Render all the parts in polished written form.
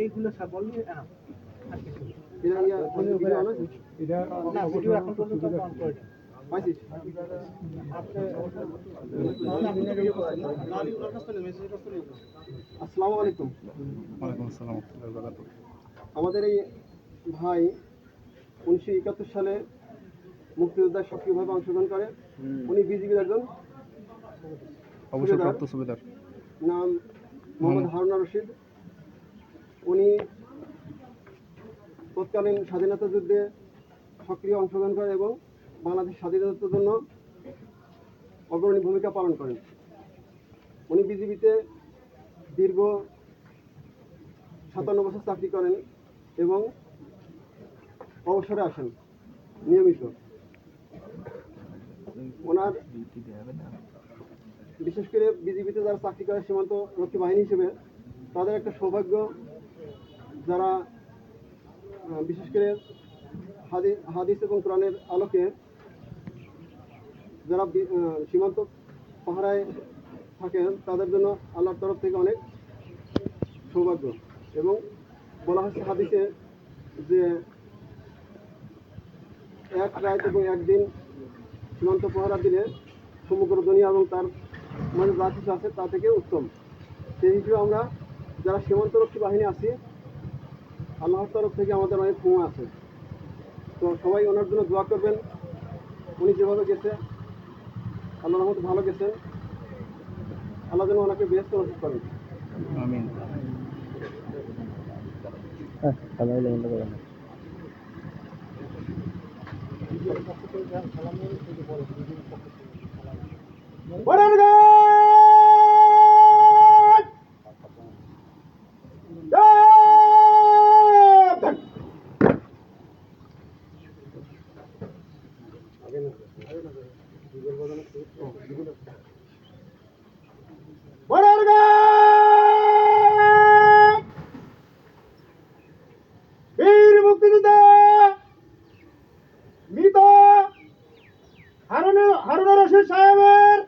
এইগুলো সব বললি না আসসালামু আলাইকুম। আমাদের এই ভাই 1971 সালে মুক্তিযোদ্ধায় সক্রিয়ভাবে অংশগ্রহণ করে। উনি বিজিবির একজন অবসরপ্রাপ্ত সুবেদার, নাম মোহাম্মদ হারুনা রশিদ। উনি তৎকালীন স্বাধীনতা যুদ্ধে সক্রিয় অংশগ্রহণ করেন এবং বাংলাদেশ স্বাধীনতার জন্য অগ্রণী ভূমিকা পালন করেন। উনি বিজিবিতে দীর্ঘ 57 বছর চাকরি করেন এবং অবসরে আসেন নিয়মিত। ওনার বিশেষ করে বিজিবিতে যারা চাকরি করে সীমান্ত রক্ষী বাহিনী হিসেবে তাদের একটা সৌভাগ্য, যারা বিশেষ করে হাদিস এবং কোরআনের আলোকে যারা সীমান্ত পাহারায় থাকেন তাদের জন্য আল্লাহর তরফ থেকে অনেক সৌভাগ্য। এবং বলা হচ্ছে হাদিসে যে এক রাত এবং একদিন সীমান্ত পাহারা দিলে সমগ্র দুনিয়া এবং তার মাঝে যা কিছু আছে তা থেকে উত্তম। সেই হিসেবে আমরা যারা সীমান্তরক্ষী বাহিনী আছি আল্লাহর তরফ থেকে আমাদের অনেক ক্ষমা আছে। তো সবাই ওনার জন্য দোয়া করবেন। উনি যেভাবে গেছে আল্লাহর রহমতে ভালো গেছেন, আল্লাহ যেন ওনাকে বেহেশতে নসিব করেন। আমিন। বীর মুক্তিযোদ্ধা মৃত হারুনা রশিদ সাহেবের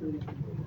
দিচ্ছি